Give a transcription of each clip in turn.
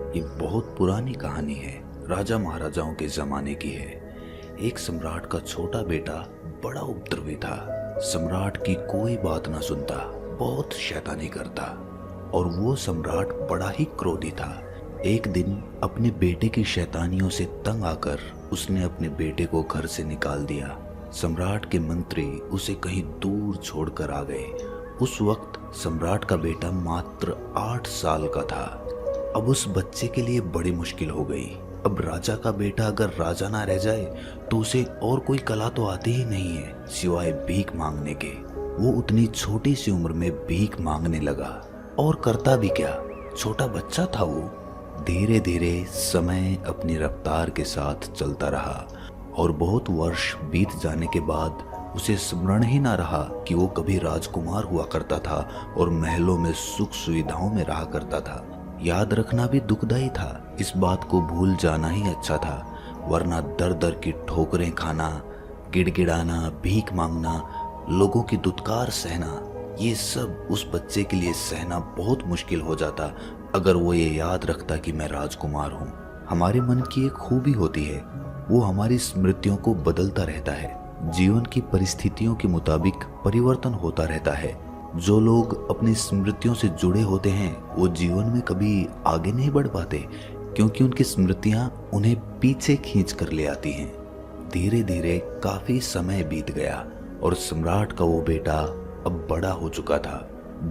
ये बहुत पुरानी कहानी है। राजा महाराजाओं के जमाने की है। एक सम्राट का छोटा बेटा बड़ा उपद्रवी था। सम्राट की कोई बात ना सुनता, बहुत शैतानी करता और वो सम्राट बड़ा ही क्रोधी था। एक दिन अपने बेटे की शैतानियों से तंग आकर उसने अपने बेटे को घर से निकाल दिया। सम्राट के मंत्री उसे कहीं दूर छोड़कर आ गए। उस वक्त सम्राट का बेटा मात्र 8 साल का था। अब उस बच्चे के लिए बड़ी मुश्किल हो गई। अब राजा का बेटा अगर राजा ना रह जाए तो उसे और कोई कला तो आती ही नहीं है सिवाय भीख मांगने के। वो उतनी छोटी सी उम्र में भीख मांगने लगा और करता भी क्या, छोटा बच्चा था वो। धीरे धीरे समय अपनी रफ्तार के साथ चलता रहा और बहुत वर्ष बीत जाने के बाद उसे स्मरण ही ना रहा कि वो कभी राजकुमार हुआ करता था और महलों में सुख सुविधाओं में रहा करता था। याद रखना भी दुखदाई था, इस बात को भूल जाना ही अच्छा था, वरना दर दर की ठोकरें खाना, गिड़गिड़ाना, भीख मांगना, लोगों की दुत्कार सहना, ये सब उस बच्चे के लिए सहना बहुत मुश्किल हो जाता अगर वो ये याद रखता कि मैं राजकुमार हूँ। हमारे मन की एक खूबी होती है, वो हमारी स्मृतियों को बदलता रहता है। जीवन की परिस्थितियों के मुताबिक परिवर्तन होता रहता है। जो लोग अपनी स्मृतियों से जुड़े होते हैं वो जीवन में कभी आगे नहीं बढ़ पाते, क्योंकि उनकी स्मृतियां उन्हें पीछे खींच कर ले आती हैं। धीरे धीरे काफी समय बीत गया और सम्राट का वो बेटा अब बड़ा हो चुका था।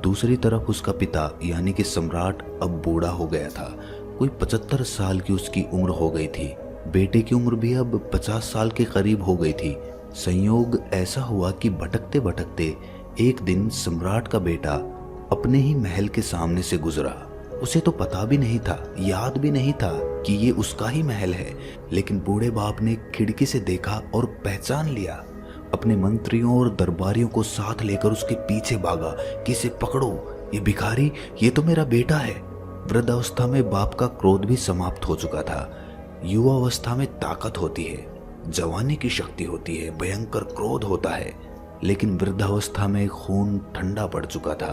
दूसरी तरफ उसका पिता यानी कि सम्राट अब बूढ़ा हो गया था। कोई 75 साल की उसकी उम्र हो गई थी। बेटे की उम्र भी अब 50 साल के करीब हो गई थी। संयोग ऐसा हुआ कि भटकते भटकते एक दिन सम्राट का बेटा अपने ही महल के सामने से गुजरा। उसे तो पता भी नहीं था, याद भी नहीं था कि ये उसका ही महल है, लेकिन बूढ़े बाप ने खिड़की से देखा और पहचान लिया। अपने मंत्रियों और दरबारियों को साथ लेकर उसके पीछे भागा कि इसे पकड़ो, ये भिखारी, ये तो मेरा बेटा है। वृद्धावस्था में बाप का क्रोध भी समाप्त हो चुका था। युवावस्था में ताकत होती है, जवानी की शक्ति होती है, भयंकर क्रोध होता है, लेकिन वृद्धावस्था में खून ठंडा पड़ चुका था।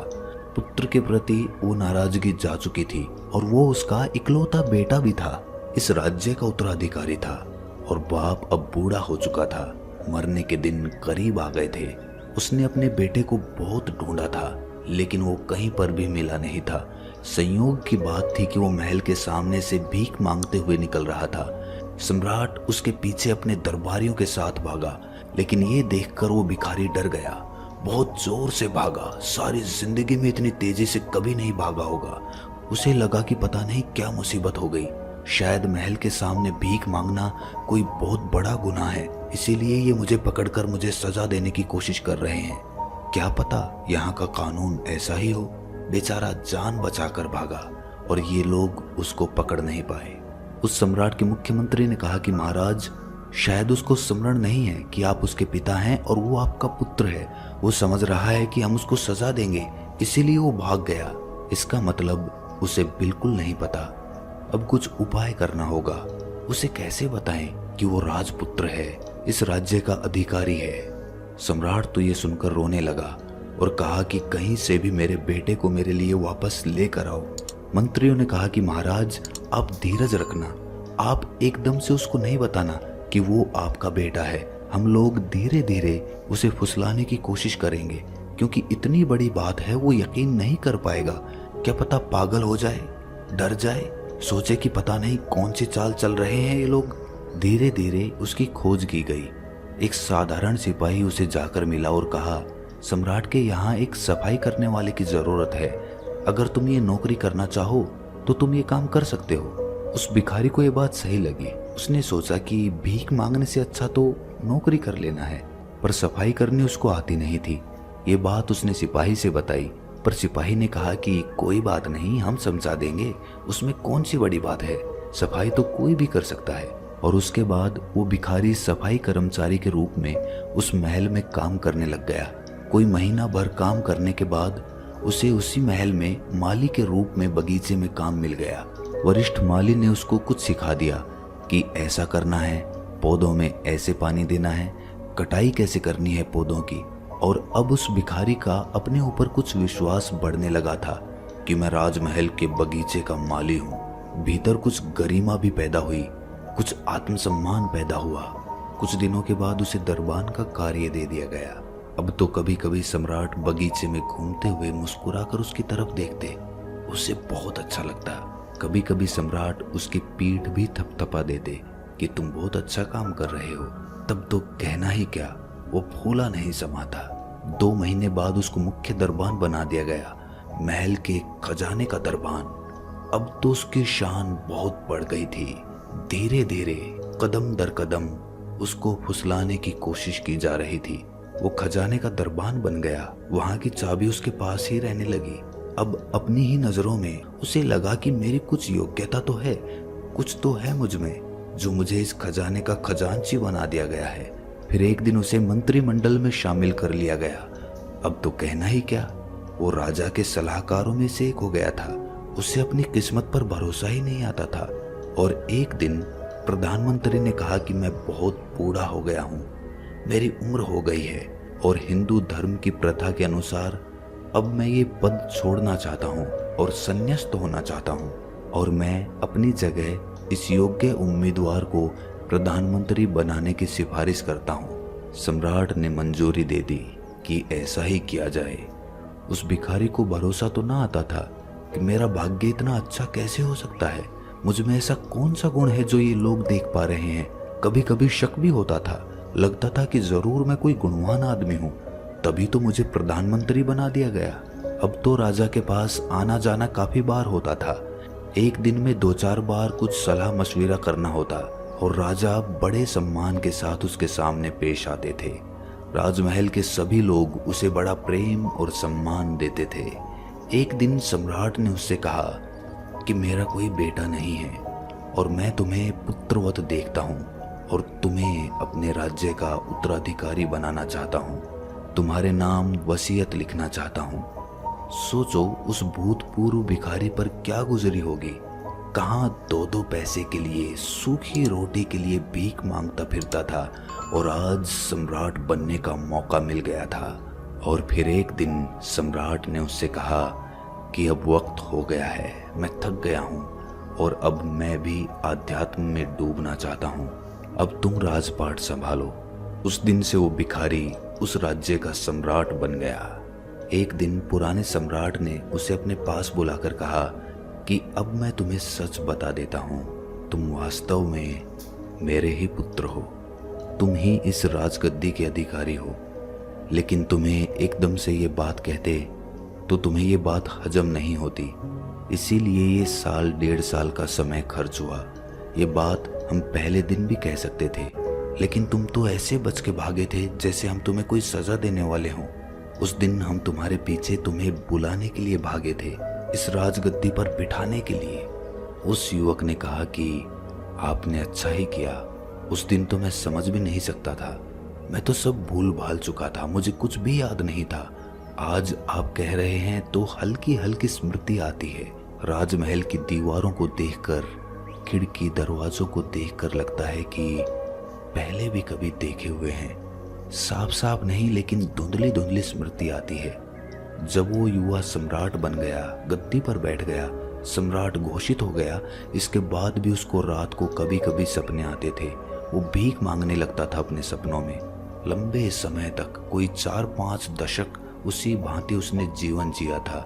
पुत्र के प्रति वो नाराजगी जा चुकी थी और वो उसका इकलौता बेटा भी था, इस राज्य का उत्तराधिकारी था और बाप अब बूढ़ा हो चुका था। मरने के दिन करीब आ गए थे। उसने अपने बेटे को बहुत ढूंढा था, लेकिन वो कहीं पर भी मिला नहीं था। संयोग की बात थी कि वो महल के सामने से भीख मांगते हुए निकल रहा था। सम्राट उसके पीछे अपने दरबारियों के साथ भागा, लेकिन ये देखकर वो भिखारी डर गया। बहुत जोर से भागा, सारी जिंदगी में इतनी तेजी से कभी नहीं भागा होगा। उसे लगा कि पता नहीं क्या मुसीबत हो गई, शायद महल के सामने भीख मांगना कोई बहुत बड़ा गुनाह है, इसीलिए ये मुझे पकड़कर मुझे सजा देने की कोशिश कर रहे हैं। क्या पता यहाँ का कानून ऐसा ही हो। बेचारा जान बचाकर भागा और ये लोग उसको पकड़ नहीं पाए। उस सम्राट के मुख्यमंत्री ने कहा कि महाराज, शायद उसको स्मरण नहीं है कि आप उसके पिता हैं और वो आपका पुत्र है। वो समझ रहा है कि हम उसको सजा देंगे, इसीलिए वो भाग गया। इसका मतलब उसे बिल्कुल नहीं पता। अब कुछ उपाय करना होगा। उसे कैसे बताएं कि वो राजपुत्र है, इस राज्य का अधिकारी है। सम्राट तो ये सुनकर रोने लगा और कहा कि कहीं से भी मेरे बेटे को मेरे लिए वापस लेकर आओ। मंत्रियों ने कहा कि महाराज, आप धीरज रखना, आप एकदम से उसको नहीं बताना कि वो आपका बेटा है। हम लोग धीरे धीरे उसे फुसलाने की कोशिश करेंगे, क्योंकि इतनी बड़ी बात है, वो यकीन नहीं कर पाएगा। क्या पता पागल हो जाए, डर जाए, सोचे कि पता नहीं कौन सी चाल चल रहे हैं ये लोग। धीरे धीरे उसकी खोज की गई। एक साधारण सिपाही उसे जाकर मिला और कहा, सम्राट के यहाँ एक सफाई करने वाले की जरूरत है। अगर तुम ये नौकरी करना चाहो तो तुम ये काम कर सकते हो। उस भिखारी को ये बात सही लगी। उसने सोचा कि भीख मांगने से अच्छा तो नौकरी कर लेना है, पर सफाई करनी उसको आती नहीं थी। ये बात उसने सिपाही से बताई, पर सिपाही ने कहा कि कोई बात नहीं, हम समझा देंगे, उसमें कौन सी बड़ी बात है, सफाई तो कोई भी कर सकता है। और उसके बाद वो भिखारी सफाई कर्मचारी के रूप में उस महल में काम करने लग गया। कोई महीना भर काम करने के बाद उसे उसी महल में माली के रूप में बगीचे में काम मिल गया। वरिष्ठ माली ने उसको कुछ सिखा दिया कि ऐसा करना है, पौधों में ऐसे पानी देना है, कटाई कैसे करनी है पौधों की। और अब उस भिखारी का अपने ऊपर कुछ विश्वास बढ़ने लगा था कि मैं राजमहल के बगीचे का माली हूँ। भीतर कुछ गरिमा भी पैदा हुई, कुछ आत्मसम्मान पैदा हुआ। कुछ दिनों के बाद उसे दरबान का कार्य दे दिया गया। अब तो कभी कभी सम्राट बगीचे में घूमते हुए मुस्कुराकर उसकी तरफ देखते, उसे बहुत अच्छा लगता। कभी कभी सम्राट उसकी पीठ भी थपथपा देते कि तुम बहुत अच्छा काम कर रहे हो। तब तो कहना ही क्या, वो फूला नहीं समाता। 2 महीने बाद उसको मुख्य दरबान बना दिया गया, महल के खजाने का दरबान। अब तो उसकी शान बहुत बढ़ गई थी। धीरे धीरे कदम दर कदम उसको फुसलाने की कोशिश की जा रही थी। वो खजाने का दरबान बन गया, वहां की चाबी उसके पास ही रहने लगी। अब अपनी ही नजरों में उसे लगा कि मेरी कुछ योग्यता तो है, कुछ तो है मुझ में, जो मुझे इस खजाने का खजांची बना दिया गया है। फिर एक दिन उसे मंत्रिमंडल में शामिल कर लिया गया। अब तो कहना ही क्या, वो राजा के सलाहकारों में से एक हो गया था। उसे अपनी किस्मत पर भरोसा ही नहीं आता था। और एक दिन प्रधानमंत्री ने कहा कि मैं बहुत बूढ़ा हो गया हूँ, मेरी उम्र हो गई है और हिंदू धर्म की प्रथा के अनुसार अब मैं ये पद छोड़ना चाहता हूँ और संन्यास्त होना चाहता हूँ, और मैं अपनी जगह इस योग्य उम्मीदवार को प्रधानमंत्री बनाने की सिफारिश करता हूँ। सम्राट ने मंजूरी दे दी कि ऐसा ही किया जाए। उस भिखारी को भरोसा तो ना आता था कि मेरा भाग्य इतना अच्छा कैसे हो सकता है, मुझ में ऐसा कौन सा गुण है जो ये लोग देख पा रहे हैं। कभी कभी शक भी होता था, लगता था कि जरूर मैं कोई गुणवान आदमी हूँ, तभी तो मुझे प्रधानमंत्री बना दिया गया। अब तो राजा के पास आना जाना काफी बार होता था। एक दिन में 2-4 बार कुछ सलाह मशविरा करना होता और राजा बड़े सम्मान के साथ उसके सामने पेश आते थे। राजमहल के सभी लोग उसे बड़ा प्रेम और सम्मान देते थे। एक दिन सम्राट ने उससे कहा कि मेरा कोई बेटा नहीं है और मैं तुम्हें पुत्रवत देखता हूँ और तुम्हें अपने राज्य का उत्तराधिकारी बनाना चाहता हूँ। तुम्हारे नाम वसीयत लिखना चाहता हूँ। सोचो उस भूतपूर्व भिखारी पर क्या गुजरी होगी, कहाँ 2-2 पैसे के लिए, सूखी रोटी के लिए भीख मांगता फिरता था और आज सम्राट बनने का मौका मिल गया था। और फिर एक दिन सम्राट ने उससे कहा कि अब वक्त हो गया है, मैं थक गया हूँ और अब मैं भी आध्यात्म में डूबना चाहता हूँ, अब तुम राजपाट संभालो। उस दिन से वो भिखारी उस राज्य का सम्राट बन गया। एक दिन पुराने सम्राट ने उसे अपने पास बुलाकर कहा कि अब मैं तुम्हें सच बता देता हूँ, तुम वास्तव में मेरे ही पुत्र हो, तुम ही इस राजगद्दी के अधिकारी हो। लेकिन तुम्हें एकदम से ये बात कहते तो तुम्हें ये बात हजम नहीं होती, इसीलिए ये 1.5 साल का समय खर्च हुआ। ये बात हम पहले दिन भी कह सकते थे, लेकिन तुम तो ऐसे बच के भागे थे जैसे हम तुम्हें कोई सजा देने वाले हों। उस दिन हम तुम्हारे पीछे तुम्हें बुलाने के लिए भागे थे, इस राजगद्दी पर बिठाने के लिए। उस युवक ने कहा कि आपने अच्छा ही किया, उस दिन तो मैं समझ भी नहीं सकता था, मैं तो सब भूल भाल चुका था, मुझे कुछ भी याद नहीं था। आज आप कह रहे हैं तो हल्की हल्की स्मृति आती है। राजमहल की दीवारों को देखकर, खिड़की दरवाजों को देखकर लगता है कि पहले भी कभी देखे हुए हैं। साफ साफ नहीं लेकिन धुंधली धुंधली स्मृति आती है। जब वो युवा सम्राट बन गया, गद्दी पर बैठ गया, सम्राट घोषित हो गया, इसके बाद भी उसको रात को कभी कभी सपने आते थे। वो भीख मांगने लगता था अपने सपनों में। लंबे समय तक, कोई 4-5 दशक उसी भांति उसने जीवन जिया था।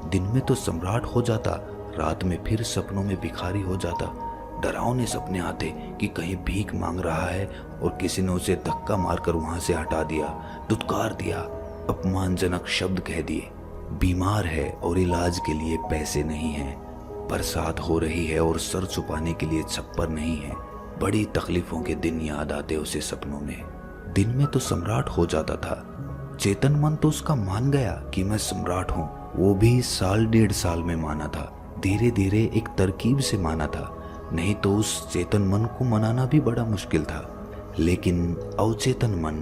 दिन में तो सम्राट हो जाता, रात में फिर सपनों में भिखारी हो जाता। डरावने सपने आते कि कहीं भीख मांग रहा है और किसी ने उसे धक्का मारकर वहां से हटा दिया, दुत्कार दिया, अपमानजनक शब्द कह दिए। बीमार है और इलाज के लिए पैसे नहीं हैं, बरसात हो रही है और सर छुपाने के लिए छप्पर नहीं है। बड़ी तकलीफों के दिन याद आते उसे सपनों में। दिन में तो सम्राट हो जाता था, चेतन मन तो उसका मान गया कि मैं सम्राट हूँ। वो भी 1.5 साल में माना था, धीरे धीरे एक तरकीब से माना था, नहीं तो उस चेतन मन को मनाना भी बड़ा मुश्किल था। लेकिन अवचेतन मन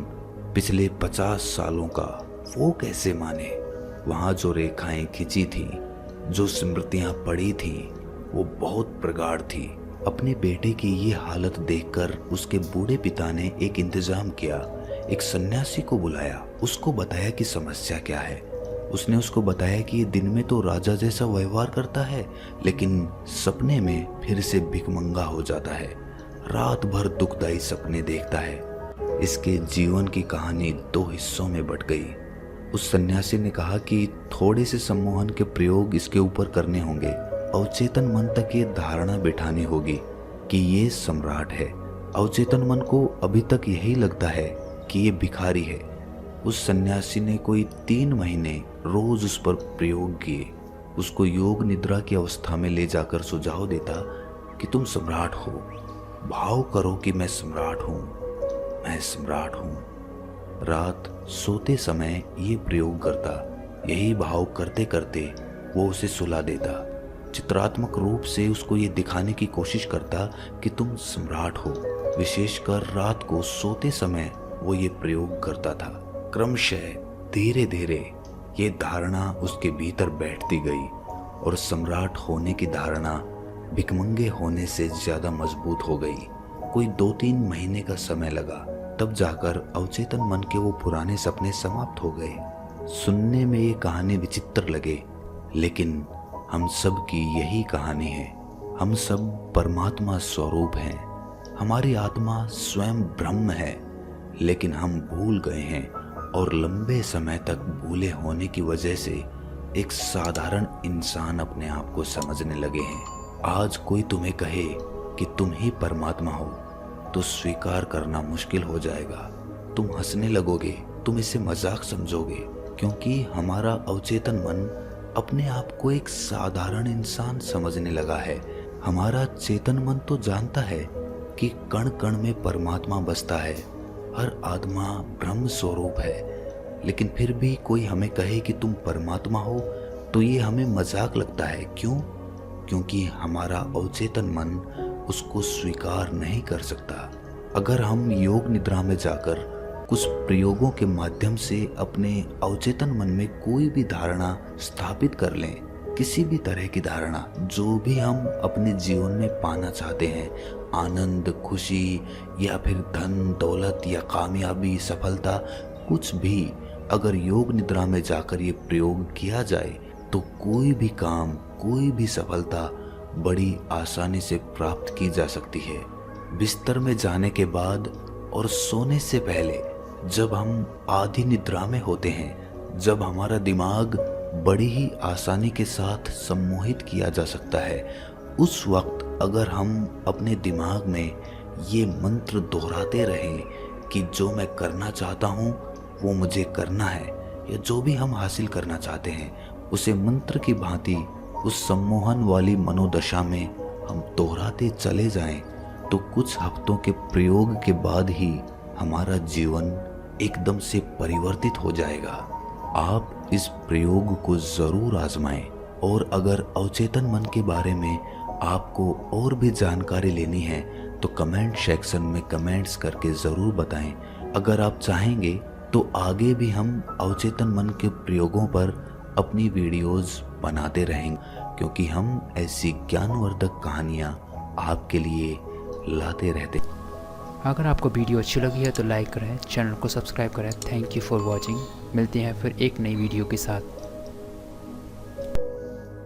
पिछले 50 सालों का, वो कैसे माने। वहां जो रेखाएं खिंची थी, जो स्मृतियां पड़ी थी, वो बहुत प्रगाढ़ थी। अपने बेटे की ये हालत देखकर उसके बूढ़े पिता ने एक इंतजाम किया। एक सन्यासी को बुलाया, उसको बताया कि समस्या क्या है। उसने उसको बताया कि ये दिन में तो राजा जैसा व्यवहार करता है, लेकिन सपने में फिर से भिखमंगा हो जाता है, रात भर दुखदायी सपने देखता है। इसके जीवन की कहानी 2 हिस्सों में बट गई। उस सन्यासी ने कहा कि थोड़े से सम्मोहन के प्रयोग इसके ऊपर करने होंगे, अवचेतन मन तक ये धारणा बिठानी होगी कि ये सम्राट है। अवचेतन मन को अभी तक यही लगता है कि ये भिखारी है। उस सन्यासी ने कोई 3 महीने रोज उस पर प्रयोग किए, उसको योग निद्रा की अवस्था में ले जाकर सुझाव देता कि तुम सम्राट हो, भाव करो कि मैं सम्राट हूँ, मैं सम्राट हूँ। रात सोते समय ये प्रयोग करता, यही भाव करते करते वो उसे सुला देता, चित्रात्मक रूप से उसको ये दिखाने की कोशिश करता कि तुम सम्राट हो। विशेषकर रात को सोते समय वो ये प्रयोग करता था। क्रमशः धीरे धीरे ये धारणा उसके भीतर बैठती गई और सम्राट होने की धारणा भिखमंगे होने से ज्यादा मजबूत हो गई। कोई 2-3 महीने का समय लगा, तब जाकर अवचेतन मन के वो पुराने सपने समाप्त हो गए। सुनने में ये कहानी विचित्र लगे, लेकिन हम सब की यही कहानी है। हम सब परमात्मा स्वरूप हैं। हमारी आत्मा स्वयं ब्रह्म है, लेकिन हम भूल गए हैं और लंबे समय तक भूले होने की वजह से एक साधारण इंसान अपने आप को समझने लगे हैं। आज कोई तुम्हें कहे कि तुम ही परमात्मा हो तो स्वीकार करना मुश्किल हो जाएगा। तुम हंसने लगोगे, तुम इसे मजाक समझोगे, क्योंकि हमारा अवचेतन मन अपने आप को एक साधारण इंसान समझने लगा है। हमारा चेतन मन तो जानता है कि कण कण में परमात्मा बसता है, हर आत्मा ब्रह्म स्वरूप है, लेकिन फिर भी कोई हमें कहे कि तुम परमात्मा हो तो ये हमें मजाक लगता है। क्यों? क्योंकि हमारा अवचेतन मन उसको स्वीकार नहीं कर सकता। अगर हम योग निद्रा में जाकर कुछ प्रयोगों के माध्यम से अपने अवचेतन मन में कोई भी धारणा स्थापित कर लें, किसी भी तरह की धारणा, जो भी हम अपने जीवन में पाना चाहते हैं, आनंद, खुशी या फिर धन दौलत या कामयाबी, सफलता, कुछ भी, अगर योग निद्रा में जाकर ये प्रयोग किया जाए तो कोई भी काम, कोई भी सफलता बड़ी आसानी से प्राप्त की जा सकती है। बिस्तर में जाने के बाद और सोने से पहले जब हम आधी निद्रा में होते हैं, जब हमारा दिमाग बड़ी ही आसानी के साथ सम्मोहित किया जा सकता है, उस वक्त अगर हम अपने दिमाग में ये मंत्र दोहराते रहें कि जो मैं करना चाहता हूँ वो मुझे करना है, या जो भी हम हासिल करना चाहते हैं उसे मंत्र की भांति उस सम्मोहन वाली मनोदशा में हम दोहराते चले जाएं, तो कुछ हफ्तों के प्रयोग के बाद ही हमारा जीवन एकदम से परिवर्तित हो जाएगा। आप इस प्रयोग को जरूर आजमाएं, और अगर अवचेतन मन के बारे में आपको और भी जानकारी लेनी है तो कमेंट सेक्शन में कमेंट्स करके ज़रूर बताएं। अगर आप चाहेंगे तो आगे भी हम अवचेतन मन के प्रयोगों पर अपनी वीडियोस बनाते रहेंगे, क्योंकि हम ऐसी ज्ञानवर्धक कहानियाँ आपके लिए लाते रहते। अगर आपको वीडियो अच्छी लगी है तो लाइक करें, चैनल को सब्सक्राइब करें। Thank you for watching. मिलते हैं फिर एक नई वीडियो के साथ।